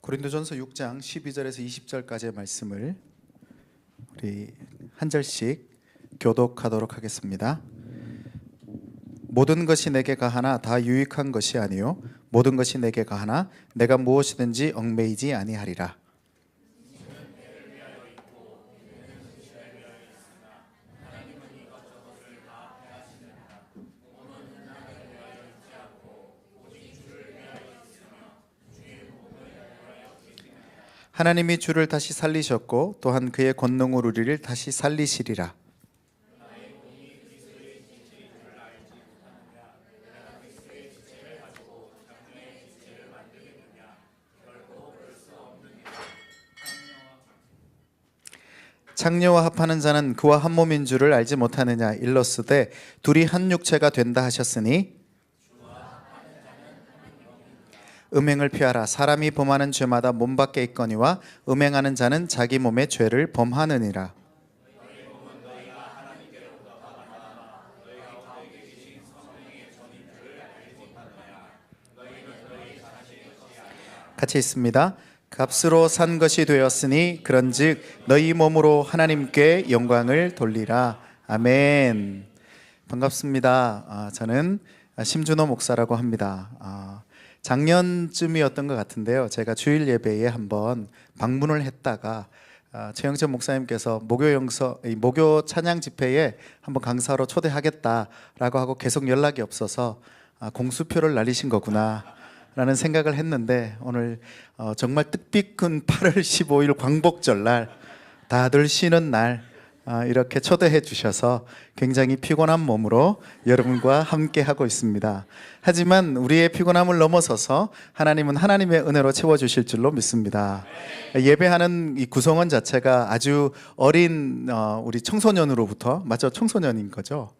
고린도전서 6장 12절에서 20절까지의 말씀을 우리 한 절씩 교독하도록 하겠습니다. 모든 것이 내게 가하나 다 유익한 것이 아니요 모든 것이 내게 가하나 내가 무엇이든지 얽매이지 아니하리라. 하나님이 주를 다시 살리셨고 또한 그의 권능으로 우리를 다시 살리시리라. 창녀와 합하는 자는 그와 한 몸인 줄을 알지 못하느냐. 일러스되 둘이 한 육체가 된다 하셨으니 음행을 피하라. 사람이 범하는 죄마다 몸 밖에 있거니와 음행하는 자는 자기 몸의 죄를 범하느니라. 같이 있습니다. 값으로 산 것이 되었으니 그런즉 너희 몸으로 하나님께 영광을 돌리라. 아멘. 반갑습니다. 저는 심준호 목사라고 합니다. 작년쯤이었던 것 같은데요, 제가 주일 예배에 한번 방문을 했다가 최영철 목사님께서 목요 찬양 집회에 한번 강사로 초대하겠다라고 하고 계속 연락이 없어서 공수표를 날리신 거구나 라는 생각을 했는데, 오늘 정말 뜻깊은 8월 15일 광복절 날, 다들 쉬는 날 이렇게 초대해 주셔서 굉장히 피곤한 몸으로 여러분과 함께 하고 있습니다. 하지만 우리의 피곤함을 넘어서서 하나님은 하나님의 은혜로 채워주실 줄로 믿습니다. 예배하는 이 구성원 자체가 아주 어린 우리 청소년으로부터, 맞죠? 청소년인 거죠?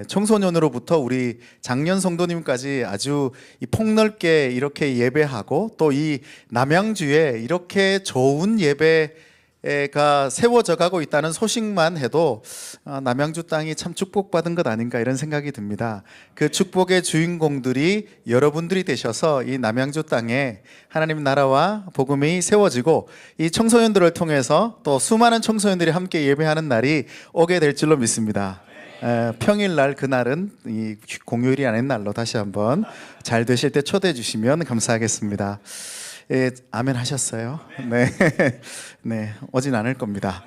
청소년으로부터 우리 장년 성도님까지 아주 폭넓게 이렇게 예배하고, 또 이 남양주에 이렇게 좋은 예배가 세워져 가고 있다는 소식만 해도 남양주 땅이 참 축복받은 것 아닌가 이런 생각이 듭니다. 그 축복의 주인공들이 여러분들이 되셔서 이 남양주 땅에 하나님 나라와 복음이 세워지고, 이 청소년들을 통해서 또 수많은 청소년들이 함께 예배하는 날이 오게 될 줄로 믿습니다. 평일날 그날은 이 공휴일이 아닌 날로 다시 한번 잘 되실 때 초대해 주시면 감사하겠습니다. 아멘 하셨어요? 네. 네, 오진 않을 겁니다.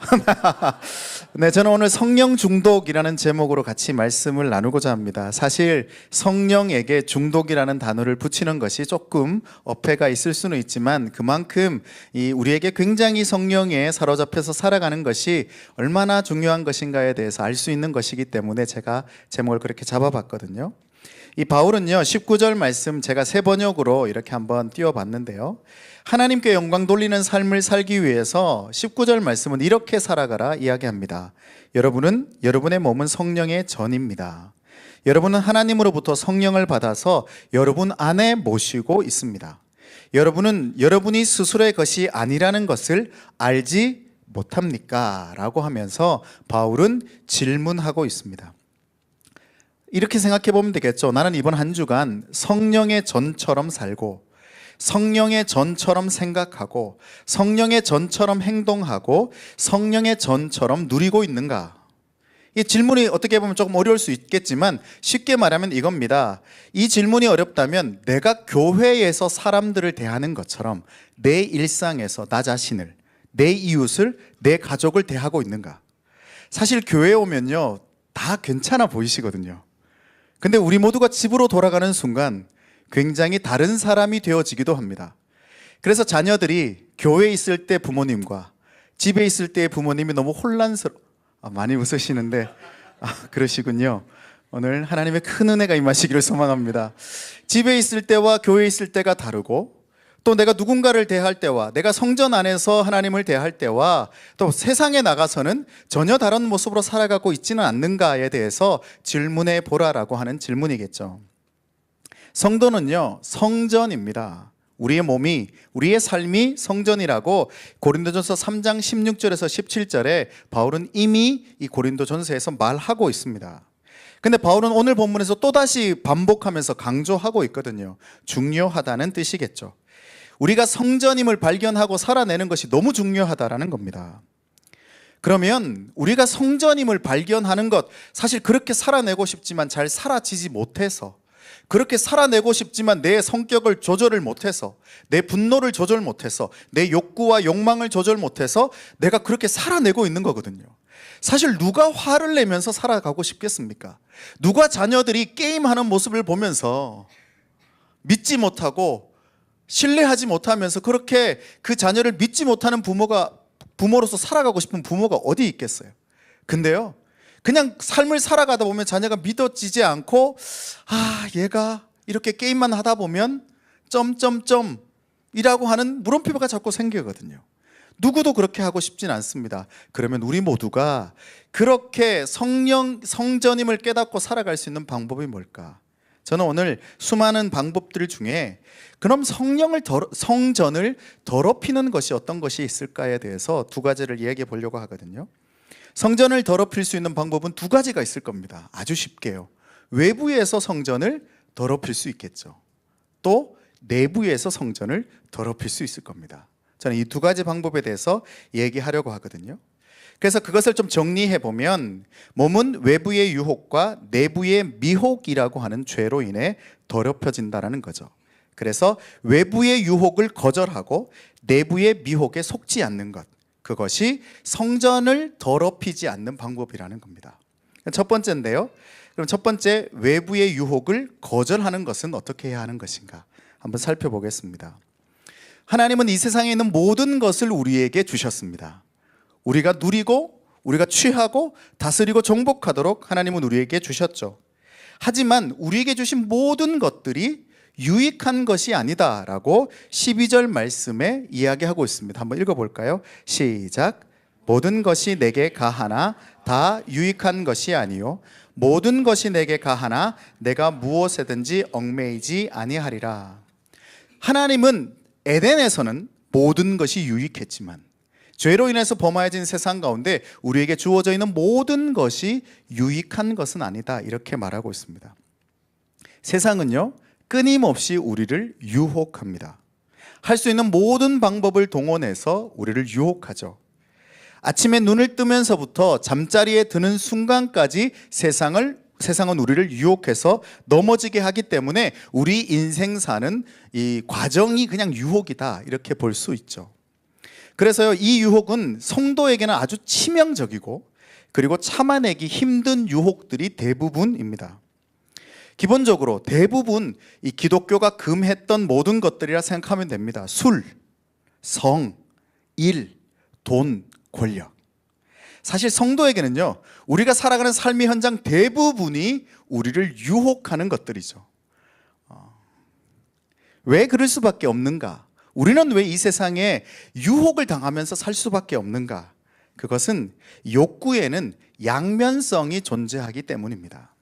네, 저는 오늘 성령 중독이라는 제목으로 같이 말씀을 나누고자 합니다. 사실 성령에게 중독이라는 단어를 붙이는 것이 조금 어폐가 있을 수는 있지만, 그만큼 우리에게 굉장히 성령에 사로잡혀서 살아가는 것이 얼마나 중요한 것인가에 대해서 알 수 있는 것이기 때문에 제가 제목을 그렇게 잡아봤거든요. 이 바울은요, 19절 말씀 제가 새 번역으로 이렇게 한번 띄워봤는데요, 하나님께 영광 돌리는 삶을 살기 위해서 19절 말씀은 이렇게 살아가라 이야기합니다. 여러분의 몸은 성령의 전입니다. 여러분은 하나님으로부터 성령을 받아서 여러분 안에 모시고 있습니다. 여러분은 여러분이 스스로의 것이 아니라는 것을 알지 못합니까? 라고 하면서 바울은 질문하고 있습니다. 이렇게 생각해 보면 되겠죠. 나는 이번 한 주간 성령의 전처럼 살고, 성령의 전처럼 생각하고, 성령의 전처럼 행동하고, 성령의 전처럼 누리고 있는가? 이 질문이 어떻게 보면 조금 어려울 수 있겠지만, 쉽게 말하면 이겁니다. 이 질문이 어렵다면 내가 교회에서 사람들을 대하는 것처럼 내 일상에서 나 자신을, 내 이웃을, 내 가족을 대하고 있는가? 사실 교회에 오면요, 다 괜찮아 보이시거든요. 근데 우리 모두가 집으로 돌아가는 순간 굉장히 다른 사람이 되어지기도 합니다. 그래서 자녀들이 교회에 있을 때 부모님과 집에 있을 때 부모님이 너무 많이 웃으시는데 그러시군요. 오늘 하나님의 큰 은혜가 임하시기를 소망합니다. 집에 있을 때와 교회에 있을 때가 다르고, 또 내가 누군가를 대할 때와 내가 성전 안에서 하나님을 대할 때와 또 세상에 나가서는 전혀 다른 모습으로 살아가고 있지는 않는가에 대해서 질문해 보라라고 하는 질문이겠죠. 성도는요, 성전입니다. 우리의 몸이, 우리의 삶이 성전이라고 고린도전서 3장 16절에서 17절에 바울은 이미 이 고린도전서에서 말하고 있습니다. 근데 바울은 오늘 본문에서 또다시 반복하면서 강조하고 있거든요. 중요하다는 뜻이겠죠. 우리가 성전임을 발견하고 살아내는 것이 너무 중요하다라는 겁니다. 그러면 우리가 성전임을 발견하는 것, 사실 그렇게 살아내고 싶지만 잘 살아지지 못해서, 그렇게 살아내고 싶지만 내 성격을 조절을 못해서, 내 분노를 조절 못해서, 내 욕구와 욕망을 조절 못해서 내가 그렇게 살아내고 있는 거거든요. 사실 누가 화를 내면서 살아가고 싶겠습니까? 누가 자녀들이 게임하는 모습을 보면서 믿지 못하고 신뢰하지 못하면서 그렇게 그 자녀를 믿지 못하는 부모로서 살아가고 싶은 부모가 어디 있겠어요? 근데요, 그냥 삶을 살아가다 보면 자녀가 믿어지지 않고, 얘가 이렇게 게임만 하다 보면 점점점이라고 하는 물음표가 자꾸 생기거든요. 누구도 그렇게 하고 싶진 않습니다. 그러면 우리 모두가 그렇게 성전임을 깨닫고 살아갈 수 있는 방법이 뭘까? 저는 오늘 수많은 방법들 중에 그럼 성전을 더럽히는 것이 어떤 것이 있을까에 대해서 두 가지를 이야기해 보려고 하거든요. 성전을 더럽힐 수 있는 방법은 두 가지가 있을 겁니다. 아주 쉽게요. 외부에서 성전을 더럽힐 수 있겠죠. 또 내부에서 성전을 더럽힐 수 있을 겁니다. 저는 이 두 가지 방법에 대해서 얘기하려고 하거든요. 그래서 그것을 좀 정리해 보면, 몸은 외부의 유혹과 내부의 미혹이라고 하는 죄로 인해 더럽혀진다는 거죠. 그래서 외부의 유혹을 거절하고 내부의 미혹에 속지 않는 것, 그것이 성전을 더럽히지 않는 방법이라는 겁니다. 첫 번째인데요. 그럼 첫 번째, 외부의 유혹을 거절하는 것은 어떻게 해야 하는 것인가? 한번 살펴보겠습니다. 하나님은 이 세상에 있는 모든 것을 우리에게 주셨습니다. 우리가 누리고 우리가 취하고 다스리고 정복하도록 하나님은 우리에게 주셨죠. 하지만 우리에게 주신 모든 것들이 유익한 것이 아니다라고 12절 말씀에 이야기하고 있습니다. 한번 읽어볼까요? 시작. 모든 것이 내게 가하나 다 유익한 것이 아니요 모든 것이 내게 가하나 내가 무엇에든지 얽매이지 아니하리라. 하나님은 에덴에서는 모든 것이 유익했지만 죄로 인해서 범하여진 세상 가운데 우리에게 주어져 있는 모든 것이 유익한 것은 아니다, 이렇게 말하고 있습니다. 세상은요, 끊임없이 우리를 유혹합니다. 할 수 있는 모든 방법을 동원해서 우리를 유혹하죠. 아침에 눈을 뜨면서부터 잠자리에 드는 순간까지 세상은 우리를 유혹해서 넘어지게 하기 때문에 우리 인생 사는 이 과정이 그냥 유혹이다, 이렇게 볼 수 있죠. 그래서요, 이 유혹은 성도에게는 아주 치명적이고 그리고 참아내기 힘든 유혹들이 대부분입니다. 기본적으로 대부분 이 기독교가 금했던 모든 것들이라 생각하면 됩니다. 술, 성, 일, 돈, 권력. 사실 성도에게는요, 우리가 살아가는 삶의 현장 대부분이 우리를 유혹하는 것들이죠. 왜 그럴 수밖에 없는가? 우리는 왜 이 세상에 유혹을 당하면서 살 수밖에 없는가? 그것은 욕구에는 양면성이 존재하기 때문입니다.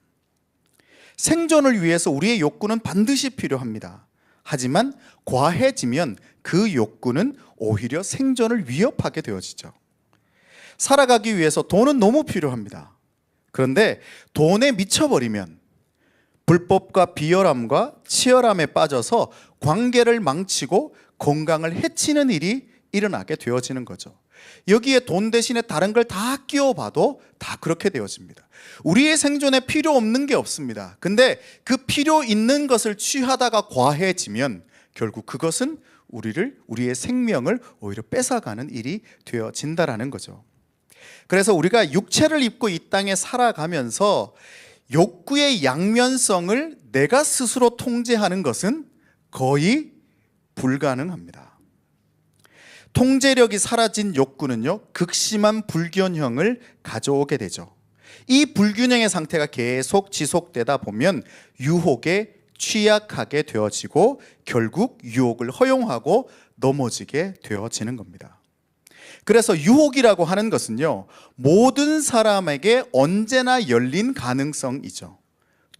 생존을 위해서 우리의 욕구는 반드시 필요합니다. 하지만 과해지면 그 욕구는 오히려 생존을 위협하게 되어지죠. 살아가기 위해서 돈은 너무 필요합니다. 그런데 돈에 미쳐버리면 불법과 비열함과 치열함에 빠져서 관계를 망치고 건강을 해치는 일이 일어나게 되어지는 거죠. 여기에 돈 대신에 다른 걸 다 끼워봐도 다 그렇게 되어집니다. 우리의 생존에 필요 없는 게 없습니다. 근데 그 필요 있는 것을 취하다가 과해지면 결국 그것은 우리의 생명을 오히려 뺏어가는 일이 되어진다라는 거죠. 그래서 우리가 육체를 입고 이 땅에 살아가면서 욕구의 양면성을 내가 스스로 통제하는 것은 거의 불가능합니다. 통제력이 사라진 욕구는요, 극심한 불균형을 가져오게 되죠. 이 불균형의 상태가 계속 지속되다 보면 유혹에 취약하게 되어지고 결국 유혹을 허용하고 넘어지게 되어지는 겁니다. 그래서 유혹이라고 하는 것은요, 모든 사람에게 언제나 열린 가능성이죠.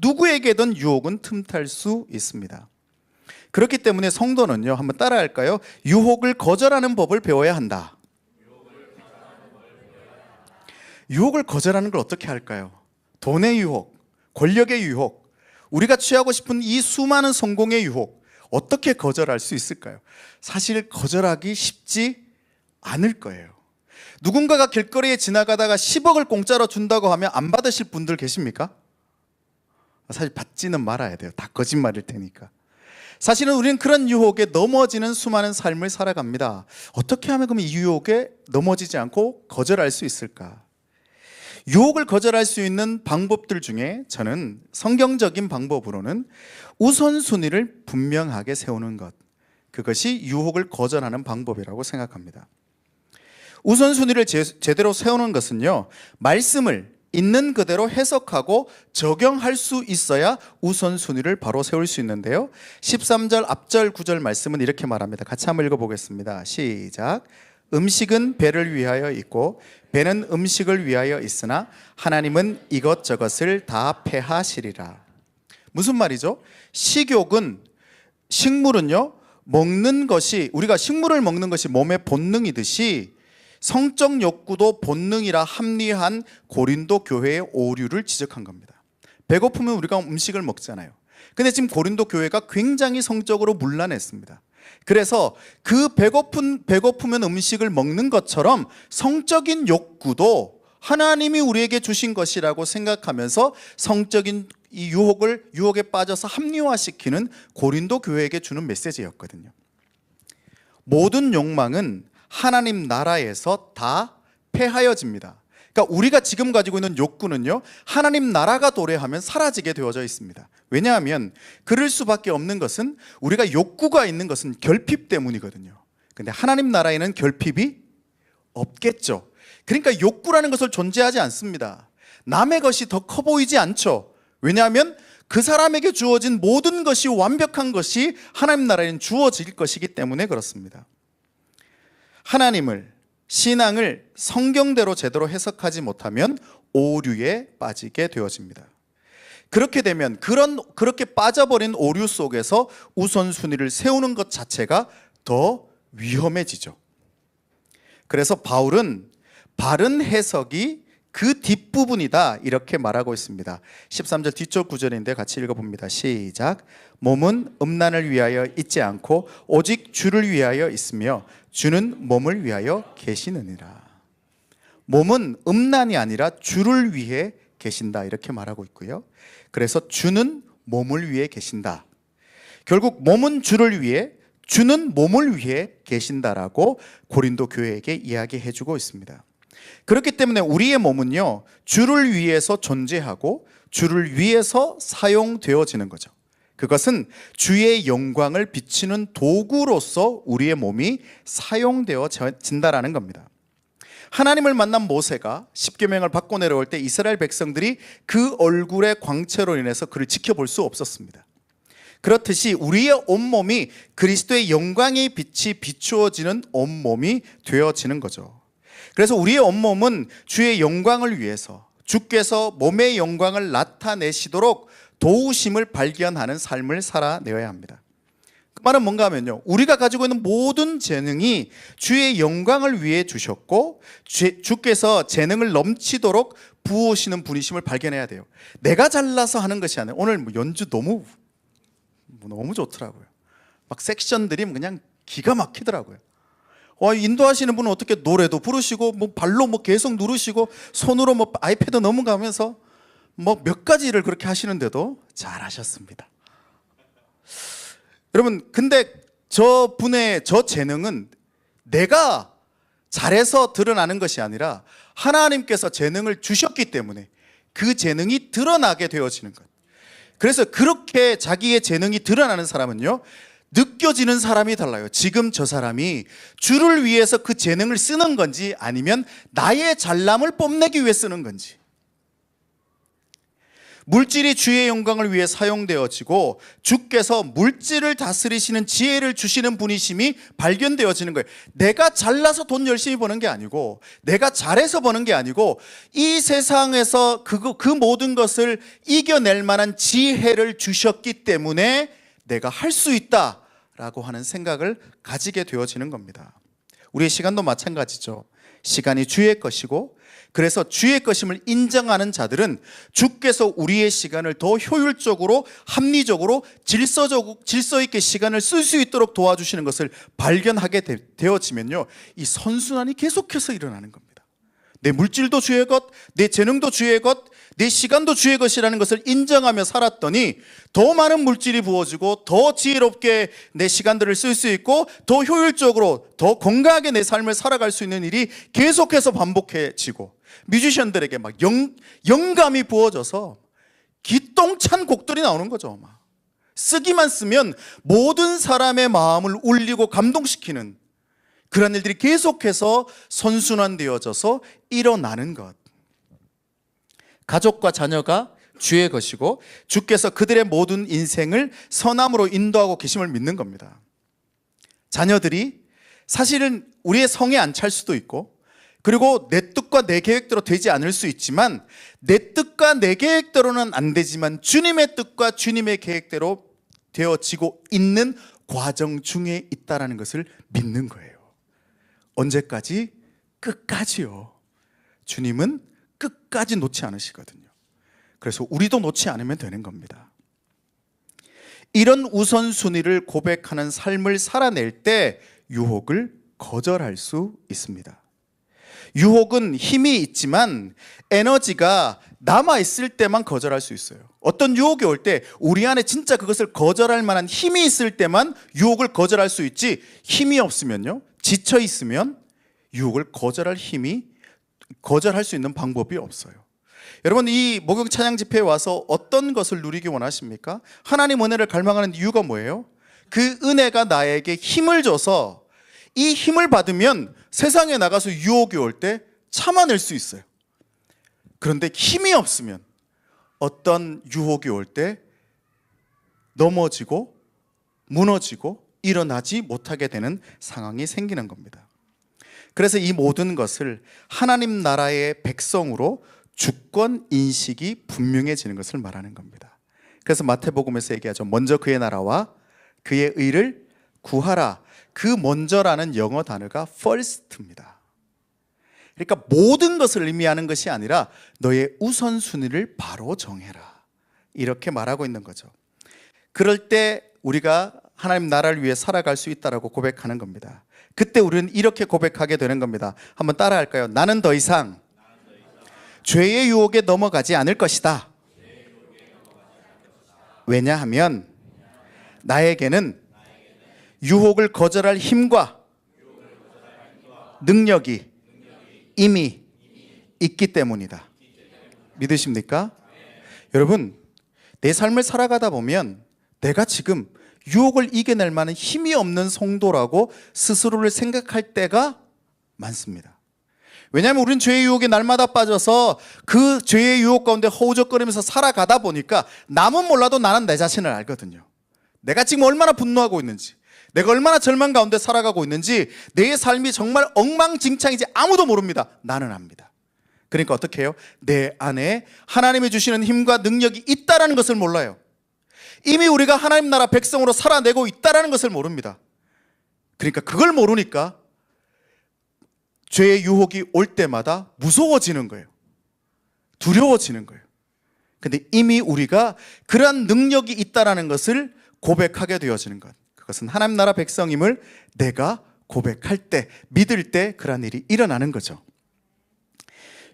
누구에게든 유혹은 틈탈 수 있습니다. 그렇기 때문에 성도는요, 한번 따라할까요? 유혹을 거절하는 법을 배워야 한다. 유혹을 거절하는 걸 어떻게 할까요? 돈의 유혹, 권력의 유혹, 우리가 취하고 싶은 이 수많은 성공의 유혹, 어떻게 거절할 수 있을까요? 사실 거절하기 쉽지 않을 거예요. 누군가가 길거리에 지나가다가 10억을 공짜로 준다고 하면 안 받으실 분들 계십니까? 사실 받지는 말아야 돼요. 다 거짓말일 테니까. 사실은 우리는 그런 유혹에 넘어지는 수많은 삶을 살아갑니다. 어떻게 하면 그럼 이 유혹에 넘어지지 않고 거절할 수 있을까? 유혹을 거절할 수 있는 방법들 중에 저는 성경적인 방법으로는 우선순위를 분명하게 세우는 것, 그것이 유혹을 거절하는 방법이라고 생각합니다. 우선순위를 제대로 세우는 것은요, 말씀을 있는 그대로 해석하고 적용할 수 있어야 우선순위를 바로 세울 수 있는데요, 13절 앞절 9절 말씀은 이렇게 말합니다. 같이 한번 읽어보겠습니다. 시작. 음식은 배를 위하여 있고 배는 음식을 위하여 있으나 하나님은 이것저것을 다 폐하시리라. 무슨 말이죠? 식물은요, 먹는 것이, 우리가 식물을 먹는 것이 몸의 본능이듯이 성적 욕구도 본능이라 합리한 고린도 교회의 오류를 지적한 겁니다. 배고프면 우리가 음식을 먹잖아요. 근데 지금 고린도 교회가 굉장히 성적으로 문란했습니다. 그래서 그 배고프면 음식을 먹는 것처럼 성적인 욕구도 하나님이 우리에게 주신 것이라고 생각하면서 성적인 이 유혹에 빠져서 합리화시키는 고린도 교회에게 주는 메시지였거든요. 모든 욕망은 하나님 나라에서 다 폐하여집니다. 그러니까 우리가 지금 가지고 있는 욕구는요, 하나님 나라가 도래하면 사라지게 되어져 있습니다. 왜냐하면 그럴 수밖에 없는 것은, 우리가 욕구가 있는 것은 결핍 때문이거든요. 근데 하나님 나라에는 결핍이 없겠죠. 그러니까 욕구라는 것을 존재하지 않습니다. 남의 것이 더 커 보이지 않죠. 왜냐하면 그 사람에게 주어진 모든 것이 완벽한 것이 하나님 나라에는 주어질 것이기 때문에 그렇습니다. 신앙을 성경대로 제대로 해석하지 못하면 오류에 빠지게 되어집니다. 그렇게 되면 그렇게 빠져버린 오류 속에서 우선순위를 세우는 것 자체가 더 위험해지죠. 그래서 바울은 바른 해석이 그 뒷부분이다, 이렇게 말하고 있습니다. 13절 뒤쪽 구절인데 같이 읽어봅니다. 시작. 몸은 음란을 위하여 있지 않고 오직 주를 위하여 있으며 주는 몸을 위하여 계시느니라. 몸은 음란이 아니라 주를 위해 계신다, 이렇게 말하고 있고요. 그래서 주는 몸을 위해 계신다. 결국 몸은 주를 위해, 주는 몸을 위해 계신다라고 고린도 교회에게 이야기해주고 있습니다. 그렇기 때문에 우리의 몸은요, 주를 위해서 존재하고 주를 위해서 사용되어지는 거죠. 그것은 주의 영광을 비치는 도구로서 우리의 몸이 사용되어진다라는 겁니다. 하나님을 만난 모세가 십계명을 받고 내려올 때 이스라엘 백성들이 그 얼굴의 광채로 인해서 그를 지켜볼 수 없었습니다. 그렇듯이 우리의 온몸이 그리스도의 영광의 빛이 비추어지는 온몸이 되어지는 거죠. 그래서 우리의 온몸은 주의 영광을 위해서, 주께서 몸의 영광을 나타내시도록 도우심을 발견하는 삶을 살아내어야 합니다. 그 말은 뭔가 하면요, 우리가 가지고 있는 모든 재능이 주의 영광을 위해 주셨고 주께서 재능을 넘치도록 부으시는 분이심을 발견해야 돼요. 내가 잘나서 하는 것이 아니라, 오늘 연주 너무 좋더라고요. 막 섹션들이 그냥 기가 막히더라고요. 인도하시는 분은 어떻게 노래도 부르시고 발로 계속 누르시고 손으로 아이패드 넘어가면서 몇 가지를 그렇게 하시는데도 잘하셨습니다. 여러분, 근데 저분의 저 재능은 내가 잘해서 드러나는 것이 아니라 하나님께서 재능을 주셨기 때문에 그 재능이 드러나게 되어지는 것. 그래서 그렇게 자기의 재능이 드러나는 사람은요, 느껴지는 사람이 달라요. 지금 저 사람이 주를 위해서 그 재능을 쓰는 건지 아니면 나의 잘남을 뽐내기 위해 쓰는 건지. 물질이 주의 영광을 위해 사용되어지고 주께서 물질을 다스리시는 지혜를 주시는 분이심이 발견되어지는 거예요. 내가 잘나서 돈 열심히 버는 게 아니고, 내가 잘해서 버는 게 아니고, 이 세상에서 그 모든 것을 이겨낼 만한 지혜를 주셨기 때문에 내가 할 수 있다라고 하는 생각을 가지게 되어지는 겁니다. 우리의 시간도 마찬가지죠. 시간이 주의 것이고, 그래서 주의 것임을 인정하는 자들은 주께서 우리의 시간을 더 효율적으로, 합리적으로, 질서 있게 시간을 쓸 수 있도록 도와주시는 것을 발견하게 되어지면요, 이 선순환이 계속해서 일어나는 겁니다. 내 물질도 주의 것, 내 재능도 주의 것, 내 시간도 주의 것이라는 것을 인정하며 살았더니 더 많은 물질이 부어지고 더 지혜롭게 내 시간들을 쓸 수 있고 더 효율적으로, 더 건강하게 내 삶을 살아갈 수 있는 일이 계속해서 반복해지고, 뮤지션들에게 막 영감이 부어져서 기똥찬 곡들이 나오는 거죠. 막 쓰기만 쓰면 모든 사람의 마음을 울리고 감동시키는 그런 일들이 계속해서 선순환되어져서 일어나는 것. 가족과 자녀가 주의 것이고 주께서 그들의 모든 인생을 선함으로 인도하고 계심을 믿는 겁니다. 자녀들이 사실은 우리의 성에 안 찰 수도 있고, 그리고 내 뜻과 내 계획대로 되지 않을 수 있지만, 내 뜻과 내 계획대로는 안 되지만 주님의 뜻과 주님의 계획대로 되어지고 있는 과정 중에 있다는 것을 믿는 거예요. 언제까지? 끝까지요. 주님은 끝까지 놓지 않으시거든요. 그래서 우리도 놓지 않으면 되는 겁니다. 이런 우선순위를 고백하는 삶을 살아낼 때 유혹을 거절할 수 있습니다. 유혹은 힘이 있지만 에너지가 남아있을 때만 거절할 수 있어요. 어떤 유혹이 올 때 우리 안에 진짜 그것을 거절할 만한 힘이 있을 때만 유혹을 거절할 수 있지, 힘이 없으면요, 지쳐 있으면 유혹을 거절할 수 있는 방법이 없어요. 여러분, 이 목욕 찬양 집회에 와서 어떤 것을 누리기 원하십니까? 하나님 은혜를 갈망하는 이유가 뭐예요? 그 은혜가 나에게 힘을 줘서 이 힘을 받으면 세상에 나가서 유혹이 올 때 참아낼 수 있어요. 그런데 힘이 없으면 어떤 유혹이 올 때 넘어지고 무너지고 일어나지 못하게 되는 상황이 생기는 겁니다. 그래서 이 모든 것을 하나님 나라의 백성으로 주권 인식이 분명해지는 것을 말하는 겁니다. 그래서 마태복음에서 얘기하죠. 먼저 그의 나라와 그의 의를 구하라. 그 먼저라는 영어 단어가 first입니다. 그러니까 모든 것을 의미하는 것이 아니라 너의 우선순위를 바로 정해라, 이렇게 말하고 있는 거죠. 그럴 때 우리가 하나님 나라를 위해 살아갈 수 있다라고 고백하는 겁니다. 그때 우리는 이렇게 고백하게 되는 겁니다. 한번 따라 할까요? 나는 더 이상 죄의 유혹에 넘어가지 않을 것이다. 왜냐하면 나에게는 유혹을 거절할 힘과 능력이 이미 있기 때문이다. 믿으십니까? 여러분, 내 삶을 살아가다 보면 내가 지금 유혹을 이겨낼 만한 힘이 없는 성도라고 스스로를 생각할 때가 많습니다. 왜냐하면 우리는 죄의 유혹에 날마다 빠져서 그 죄의 유혹 가운데 허우적거리면서 살아가다 보니까 남은 몰라도 나는 내 자신을 알거든요. 내가 지금 얼마나 분노하고 있는지, 내가 얼마나 절망 가운데 살아가고 있는지, 내 삶이 정말 엉망진창인지 아무도 모릅니다. 나는 압니다. 그러니까 어떻게 해요? 내 안에 하나님이 주시는 힘과 능력이 있다는 것을 몰라요. 이미 우리가 하나님 나라 백성으로 살아내고 있다는 것을 모릅니다. 그러니까 그걸 모르니까 죄의 유혹이 올 때마다 무서워지는 거예요. 두려워지는 거예요. 근데 이미 우리가 그러한 능력이 있다는 것을 고백하게 되어지는 것, 그것은 하나님 나라 백성임을 내가 고백할 때, 믿을 때 그러한 일이 일어나는 거죠.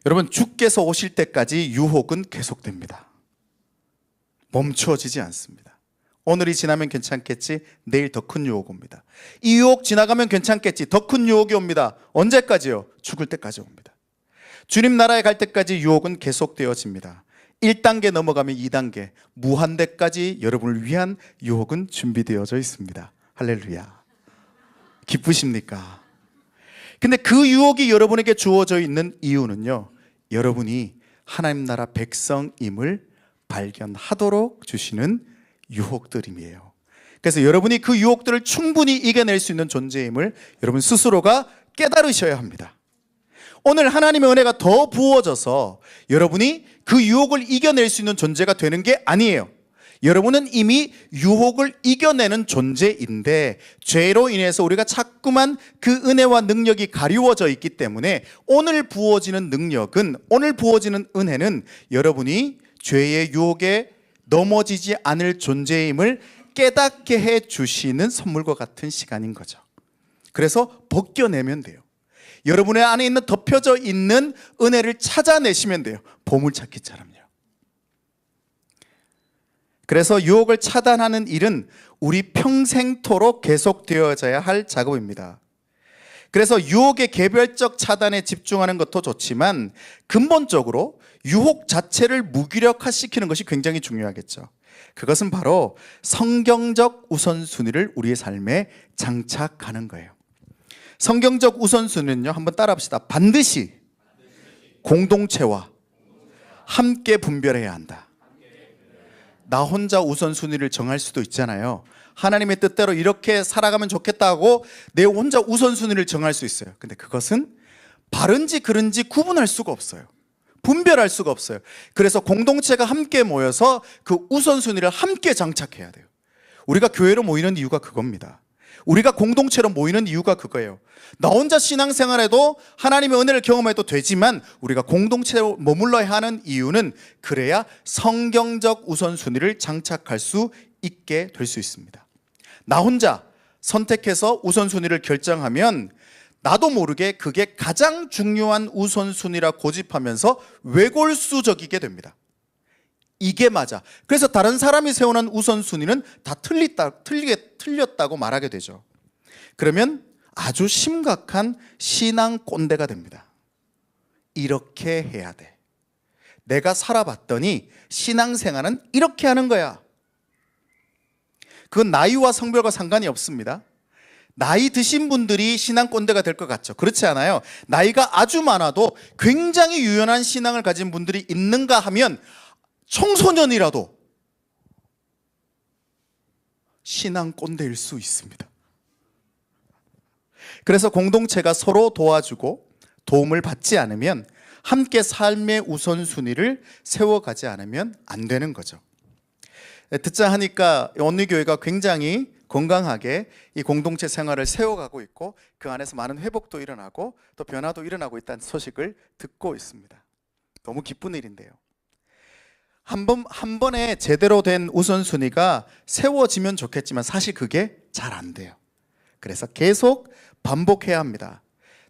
여러분, 주께서 오실 때까지 유혹은 계속됩니다. 멈추어지지 않습니다. 오늘이 지나면 괜찮겠지, 내일 더 큰 유혹 옵니다. 이 유혹 지나가면 괜찮겠지, 더 큰 유혹이 옵니다. 언제까지요? 죽을 때까지 옵니다. 주님 나라에 갈 때까지 유혹은 계속되어집니다. 1단계 넘어가면 2단계, 무한대까지 여러분을 위한 유혹은 준비되어져 있습니다. 할렐루야. 기쁘십니까? 근데 그 유혹이 여러분에게 주어져 있는 이유는요, 여러분이 하나님 나라 백성임을 발견하도록 주시는 유혹들임이에요. 그래서 여러분이 그 유혹들을 충분히 이겨낼 수 있는 존재임을 여러분 스스로가 깨달으셔야 합니다. 오늘 하나님의 은혜가 더 부어져서 여러분이 그 유혹을 이겨낼 수 있는 존재가 되는 게 아니에요. 여러분은 이미 유혹을 이겨내는 존재인데 죄로 인해서 우리가 자꾸만 그 은혜와 능력이 가리워져 있기 때문에 오늘 부어지는 능력은, 오늘 부어지는 은혜는 여러분이 죄의 유혹에 넘어지지 않을 존재임을 깨닫게 해 주시는 선물과 같은 시간인 거죠. 그래서 벗겨내면 돼요. 여러분의 안에 있는 덮여져 있는 은혜를 찾아내시면 돼요. 보물찾기처럼요. 그래서 유혹을 차단하는 일은 우리 평생토록 계속되어져야 할 작업입니다. 그래서 유혹의 개별적 차단에 집중하는 것도 좋지만 근본적으로 유혹 자체를 무기력화시키는 것이 굉장히 중요하겠죠. 그것은 바로 성경적 우선순위를 우리의 삶에 장착하는 거예요. 성경적 우선순위는요, 한번 따라 합시다. 반드시 공동체와 함께 분별해야 한다. 나 혼자 우선순위를 정할 수도 있잖아요. 하나님의 뜻대로 이렇게 살아가면 좋겠다고 내 혼자 우선순위를 정할 수 있어요. 근데 그것은 바른지 그른지 구분할 수가 없어요. 분별할 수가 없어요. 그래서 공동체가 함께 모여서 그 우선순위를 함께 장착해야 돼요. 우리가 교회로 모이는 이유가 그겁니다. 우리가 공동체로 모이는 이유가 그거예요. 나 혼자 신앙생활해도 하나님의 은혜를 경험해도 되지만 우리가 공동체로 머물러야 하는 이유는 그래야 성경적 우선순위를 장착할 수 있게 될 수 있습니다. 나 혼자 선택해서 우선순위를 결정하면 나도 모르게 그게 가장 중요한 우선순위라 고집하면서 외골수적이게 됩니다. 이게 맞아. 그래서 다른 사람이 세워놓은 우선순위는 다 틀렸다고 말하게 되죠. 그러면 아주 심각한 신앙 꼰대가 됩니다. 이렇게 해야 돼. 내가 살아봤더니 신앙생활은 이렇게 하는 거야. 그건 나이와 성별과 상관이 없습니다. 나이 드신 분들이 신앙 꼰대가 될 것 같죠. 그렇지 않아요. 나이가 아주 많아도 굉장히 유연한 신앙을 가진 분들이 있는가 하면 청소년이라도 신앙 꼰대일 수 있습니다. 그래서 공동체가 서로 도와주고 도움을 받지 않으면, 함께 삶의 우선순위를 세워가지 않으면 안 되는 거죠. 듣자 하니까 언니교회가 굉장히 건강하게 이 공동체 생활을 세워가고 있고 그 안에서 많은 회복도 일어나고 또 변화도 일어나고 있다는 소식을 듣고 있습니다. 너무 기쁜 일인데요. 한 번에 제대로 된 우선순위가 세워지면 좋겠지만 사실 그게 잘 안 돼요. 그래서 계속 반복해야 합니다.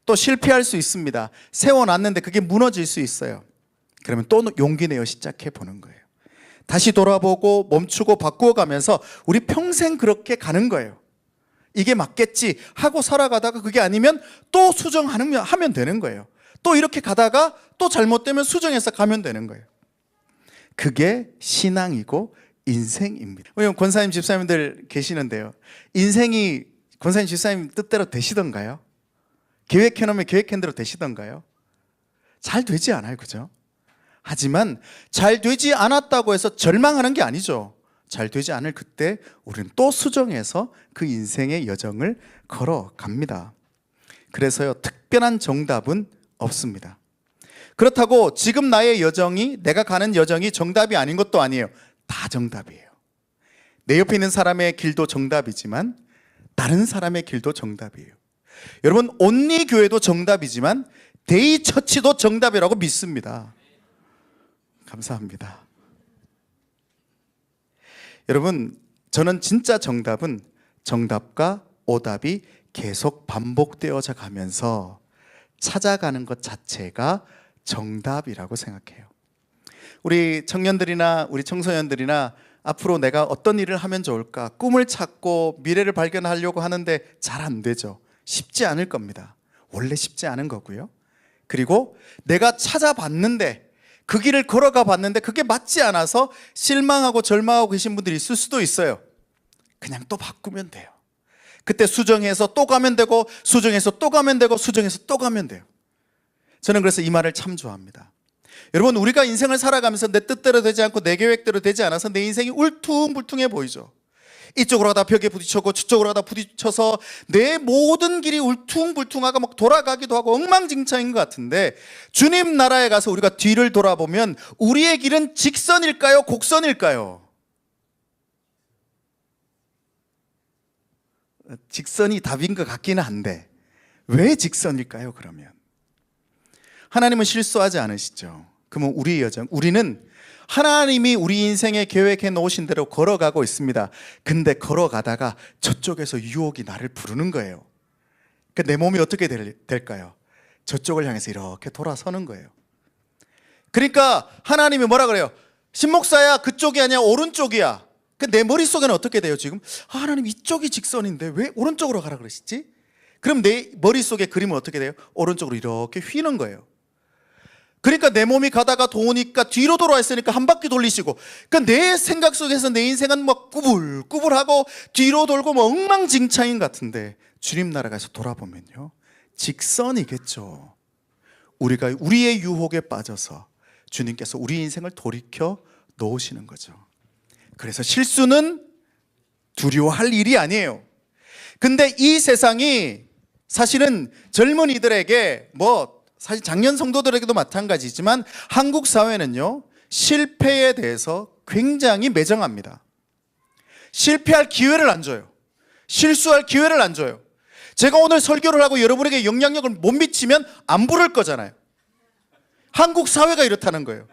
또 실패할 수 있습니다. 세워놨는데 그게 무너질 수 있어요. 그러면 또 용기 내어 시작해 보는 거예요. 다시 돌아보고 멈추고 바꾸어가면서 우리 평생 그렇게 가는 거예요. 이게 맞겠지 하고 살아가다가 그게 아니면 또 수정하면 되는 거예요. 또 이렇게 가다가 또 잘못되면 수정해서 가면 되는 거예요. 그게 신앙이고 인생입니다. 권사님 집사님들 계시는데요, 인생이 권사님 집사님 뜻대로 되시던가요? 계획해놓으면 계획한 대로 되시던가요? 잘 되지 않아요, 그죠? 하지만 잘 되지 않았다고 해서 절망하는 게 아니죠. 잘 되지 않을 그때 우리는 또 수정해서 그 인생의 여정을 걸어갑니다. 그래서요, 특별한 정답은 없습니다. 그렇다고 지금 나의 여정이, 내가 가는 여정이 정답이 아닌 것도 아니에요. 다 정답이에요. 내 옆에 있는 사람의 길도 정답이지만 다른 사람의 길도 정답이에요. 여러분, 온리 교회도 정답이지만 데이 처치도 정답이라고 믿습니다. 감사합니다. 여러분, 저는 진짜 정답은 정답과 오답이 계속 반복되어져 가면서 찾아가는 것 자체가 정답이라고 생각해요. 우리 청년들이나 우리 청소년들이나 앞으로 내가 어떤 일을 하면 좋을까 꿈을 찾고 미래를 발견하려고 하는데 잘 안 되죠. 쉽지 않을 겁니다. 원래 쉽지 않은 거고요. 그리고 내가 찾아봤는데 그 길을 걸어가 봤는데 그게 맞지 않아서 실망하고 절망하고 계신 분들이 있을 수도 있어요. 그냥 또 바꾸면 돼요. 그때 수정해서 또 가면 되고, 수정해서 또 가면 되고, 수정해서 또 가면 돼요. 저는 그래서 이 말을 참 좋아합니다. 여러분, 우리가 인생을 살아가면서 내 뜻대로 되지 않고 내 계획대로 되지 않아서 내 인생이 울퉁불퉁해 보이죠. 이쪽으로 가다 벽에 부딪혔고 저쪽으로 가다 부딪혀서 내 모든 길이 울퉁불퉁하고 막 돌아가기도 하고 엉망진창인 것 같은데, 주님 나라에 가서 우리가 뒤를 돌아보면 우리의 길은 직선일까요? 곡선일까요? 직선이 답인 것 같기는 한데 왜 직선일까요? 그러면 하나님은 실수하지 않으시죠. 그러면 우리의 여정, 우리는 하나님이 우리 인생에 계획해 놓으신 대로 걸어가고 있습니다. 근데 걸어가다가 저쪽에서 유혹이 나를 부르는 거예요. 그러니까 내 몸이 어떻게 될까요? 저쪽을 향해서 이렇게 돌아서는 거예요. 그러니까 하나님이 뭐라 그래요? 신목사야, 그쪽이 아니야, 오른쪽이야. 내 머릿속에는 어떻게 돼요 지금? 하나님, 이쪽이 직선인데 왜 오른쪽으로 가라 그러시지? 그럼 내 머릿속의 그림은 어떻게 돼요? 오른쪽으로 이렇게 휘는 거예요. 그러니까 내 몸이 가다가 도우니까 뒤로 돌아와 있으니까 한 바퀴 돌리시고, 그러니까 내 생각 속에서 내 인생은 막 꾸불꾸불하고 뒤로 돌고 뭐 엉망진창인 같은데, 주님 나라가서 돌아보면요, 직선이겠죠. 우리가 우리의 유혹에 빠져서 주님께서 우리 인생을 돌이켜 놓으시는 거죠. 그래서 실수는 두려워할 일이 아니에요. 근데 이 세상이 사실은 젊은이들에게 사실 작년 성도들에게도 마찬가지지만 한국 사회는요, 실패에 대해서 굉장히 매정합니다. 실패할 기회를 안 줘요. 실수할 기회를 안 줘요. 제가 오늘 설교를 하고 여러분에게 영향력을 못 미치면 안 부를 거잖아요. 한국 사회가 이렇다는 거예요.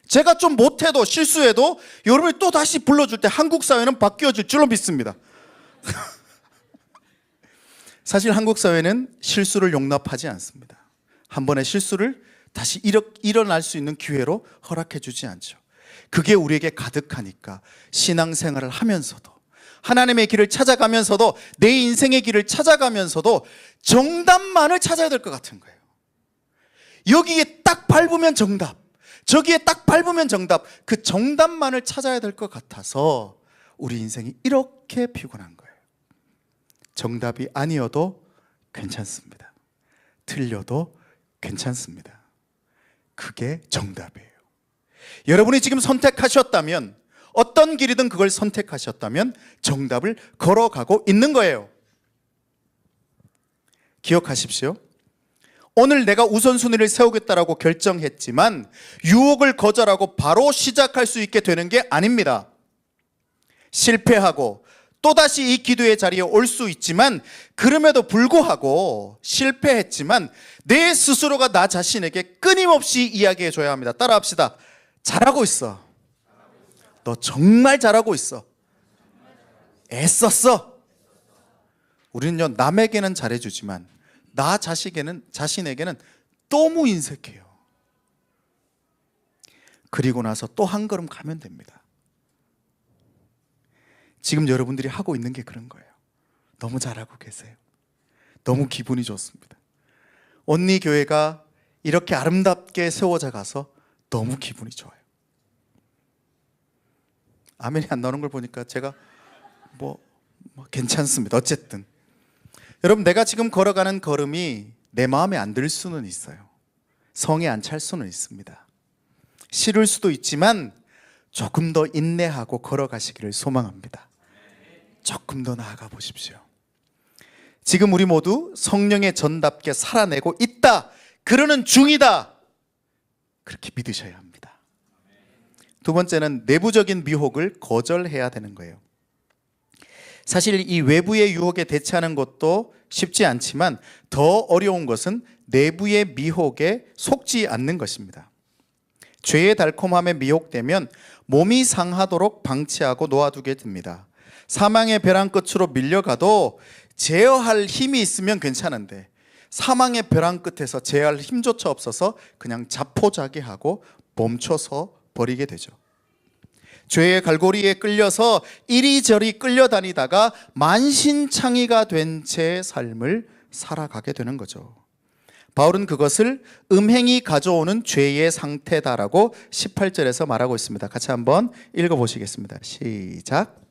제가 좀 못해도 실수해도 여러분이 또 다시 불러줄 때 한국 사회는 바뀌어질 줄로 믿습니다. 사실 한국 사회는 실수를 용납하지 않습니다. 한 번의 실수를 다시 일어날 수 있는 기회로 허락해 주지 않죠. 그게 우리에게 가득하니까 신앙생활을 하면서도, 하나님의 길을 찾아가면서도, 내 인생의 길을 찾아가면서도 정답만을 찾아야 될 것 같은 거예요. 여기에 딱 밟으면 정답, 저기에 딱 밟으면 정답, 그 정답만을 찾아야 될 것 같아서 우리 인생이 이렇게 피곤한 거예요. 정답이 아니어도 괜찮습니다. 틀려도 괜찮습니다. 그게 정답이에요. 여러분이 지금 선택하셨다면, 어떤 길이든 그걸 선택하셨다면 정답을 걸어가고 있는 거예요. 기억하십시오. 오늘 내가 우선순위를 세우겠다라고 결정했지만 유혹을 거절하고 바로 시작할 수 있게 되는 게 아닙니다. 실패하고 또다시 이 기도의 자리에 올 수 있지만, 그럼에도 불구하고 실패했지만 내 스스로가 나 자신에게 끊임없이 이야기해 줘야 합니다. 따라합시다. 잘하고 있어. 너 정말 잘하고 있어. 애썼어. 우리는요, 남에게는 잘해주지만 나 자신에게는 너무 인색해요. 그리고 나서 또 한 걸음 가면 됩니다. 지금 여러분들이 하고 있는 게 그런 거예요. 너무 잘하고 계세요. 너무 기분이 좋습니다. 언니 교회가 이렇게 아름답게 세워져 가서 너무 기분이 좋아요. 아멘이 안 나오는 걸 보니까 제가 괜찮습니다. 어쨌든 여러분, 내가 지금 걸어가는 걸음이 내 마음에 안 들 수는 있어요. 성에 안 찰 수는 있습니다. 싫을 수도 있지만 조금 더 인내하고 걸어가시기를 소망합니다. 조금 더 나아가 보십시오. 지금 우리 모두 성령의 전답게 살아내고 있다, 그러는 중이다, 그렇게 믿으셔야 합니다. 두 번째는 내부적인 미혹을 거절해야 되는 거예요. 사실 이 외부의 유혹에 대처하는 것도 쉽지 않지만 더 어려운 것은 내부의 미혹에 속지 않는 것입니다. 죄의 달콤함에 미혹되면 몸이 상하도록 방치하고 놓아두게 됩니다. 사망의 벼랑 끝으로 밀려가도 제어할 힘이 있으면 괜찮은데, 사망의 벼랑 끝에서 제어할 힘조차 없어서 그냥 자포자기하고 멈춰서 버리게 되죠. 죄의 갈고리에 끌려서 이리저리 끌려다니다가 만신창이가 된 채 삶을 살아가게 되는 거죠. 바울은 그것을 음행이 가져오는 죄의 상태다라고 18절에서 말하고 있습니다. 같이 한번 읽어보시겠습니다. 시작.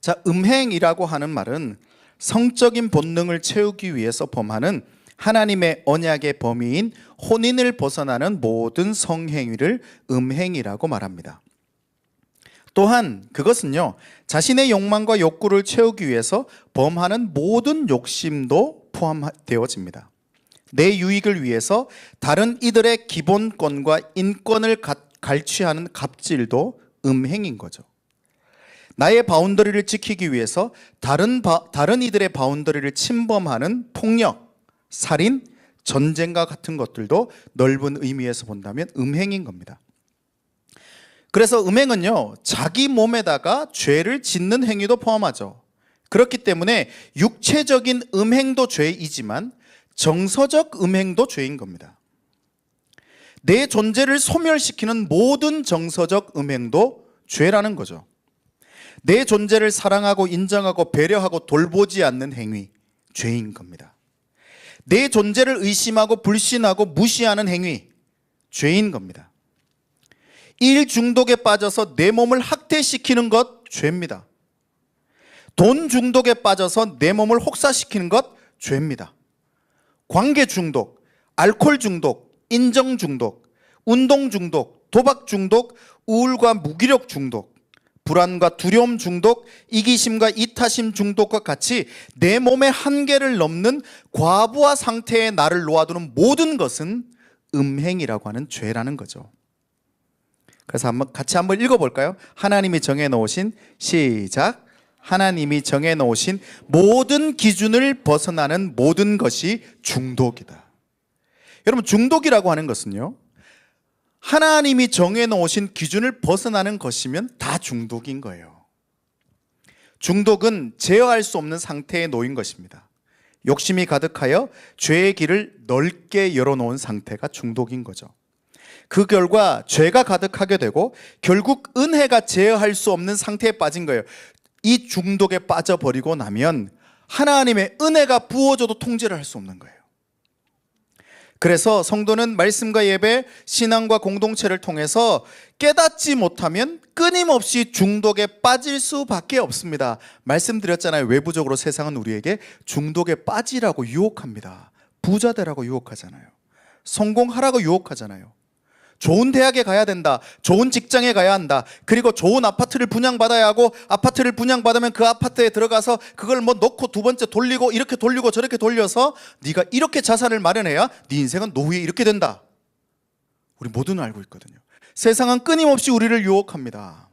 자, 음행이라고 하는 말은 성적인 본능을 채우기 위해서 범하는 하나님의 언약의 범위인 혼인을 벗어나는 모든 성행위를 음행이라고 말합니다. 또한 그것은요, 자신의 욕망과 욕구를 채우기 위해서 범하는 모든 욕심도 포함되어집니다. 내 유익을 위해서 다른 이들의 기본권과 인권을 갈취하는 갑질도 음행인 거죠. 나의 바운더리를 지키기 위해서 다른 이들의 바운더리를 침범하는 폭력, 살인, 전쟁과 같은 것들도 넓은 의미에서 본다면 음행인 겁니다. 그래서 음행은요, 자기 몸에다가 죄를 짓는 행위도 포함하죠. 그렇기 때문에 육체적인 음행도 죄이지만 정서적 음행도 죄인 겁니다. 내 존재를 소멸시키는 모든 정서적 음행도 죄라는 거죠. 내 존재를 사랑하고 인정하고 배려하고 돌보지 않는 행위, 죄인 겁니다. 내 존재를 의심하고 불신하고 무시하는 행위, 죄인 겁니다. 일 중독에 빠져서 내 몸을 학대시키는 것, 죄입니다. 돈 중독에 빠져서 내 몸을 혹사시키는 것, 죄입니다. 관계 중독, 알코올 중독, 인정 중독, 운동 중독, 도박 중독, 우울과 무기력 중독, 불안과 두려움 중독, 이기심과 이타심 중독과 같이 내 몸의 한계를 넘는 과부하 상태에 나를 놓아두는 모든 것은 음행이라고 하는 죄라는 거죠. 그래서 같이 한번 읽어볼까요? 하나님이 정해놓으신, 시작. 하나님이 정해놓으신 모든 기준을 벗어나는 모든 것이 중독이다. 여러분, 중독이라고 하는 것은요, 하나님이 정해놓으신 기준을 벗어나는 것이면 다 중독인 거예요. 중독은 제어할 수 없는 상태에 놓인 것입니다. 욕심이 가득하여 죄의 길을 넓게 열어놓은 상태가 중독인 거죠. 그 결과 죄가 가득하게 되고 결국 은혜가 제어할 수 없는 상태에 빠진 거예요. 이 중독에 빠져버리고 나면 하나님의 은혜가 부어져도 통제를 할 수 없는 거예요. 그래서 성도는 말씀과 예배, 신앙과 공동체를 통해서 깨닫지 못하면 끊임없이 중독에 빠질 수밖에 없습니다. 말씀드렸잖아요. 외부적으로 세상은 우리에게 중독에 빠지라고 유혹합니다. 부자 되라고 유혹하잖아요. 성공하라고 유혹하잖아요. 좋은 대학에 가야 된다. 좋은 직장에 가야 한다. 그리고 좋은 아파트를 분양받아야 하고, 아파트를 분양받으면 그 아파트에 들어가서 그걸 뭐 넣고 두 번째 돌리고 이렇게 돌리고 저렇게 돌려서 네가 이렇게 자산을 마련해야 네 인생은 노후에 이렇게 된다. 우리 모두는 알고 있거든요. 세상은 끊임없이 우리를 유혹합니다.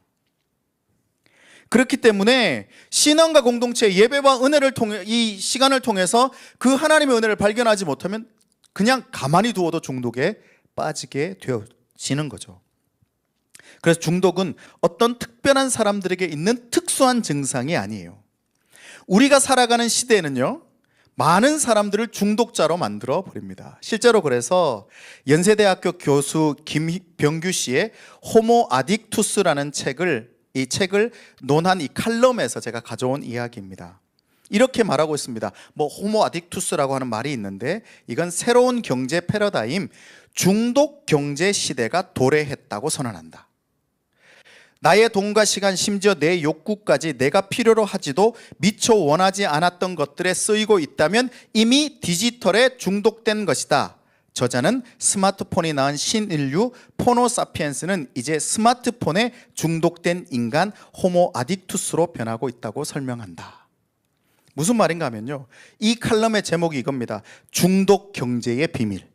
그렇기 때문에 신앙과 공동체, 예배와 은혜를 통해, 이 시간을 통해서 그 하나님의 은혜를 발견하지 못하면 그냥 가만히 두어도 중독에 빠지게 되어지는 거죠. 그래서 중독은 어떤 특별한 사람들에게 있는 특수한 증상이 아니에요. 우리가 살아가는 시대에는요, 많은 사람들을 중독자로 만들어 버립니다. 실제로 그래서 연세대학교 교수 김병규 씨의 호모 아딕투스라는 이 책을 논한 이 칼럼에서 제가 가져온 이야기입니다. 이렇게 말하고 있습니다. 호모 아딕투스라고 하는 말이 있는데, 이건 새로운 경제 패러다임, 중독 경제 시대가 도래했다고 선언한다. 나의 돈과 시간, 심지어 내 욕구까지 내가 필요로 하지도 미처 원하지 않았던 것들에 쓰이고 있다면 이미 디지털에 중독된 것이다. 저자는 스마트폰이 낳은 신인류 포노사피엔스는 이제 스마트폰에 중독된 인간 호모 아딕투스로 변하고 있다고 설명한다. 무슨 말인가 하면요, 이 칼럼의 제목이 이겁니다. 중독 경제의 비밀.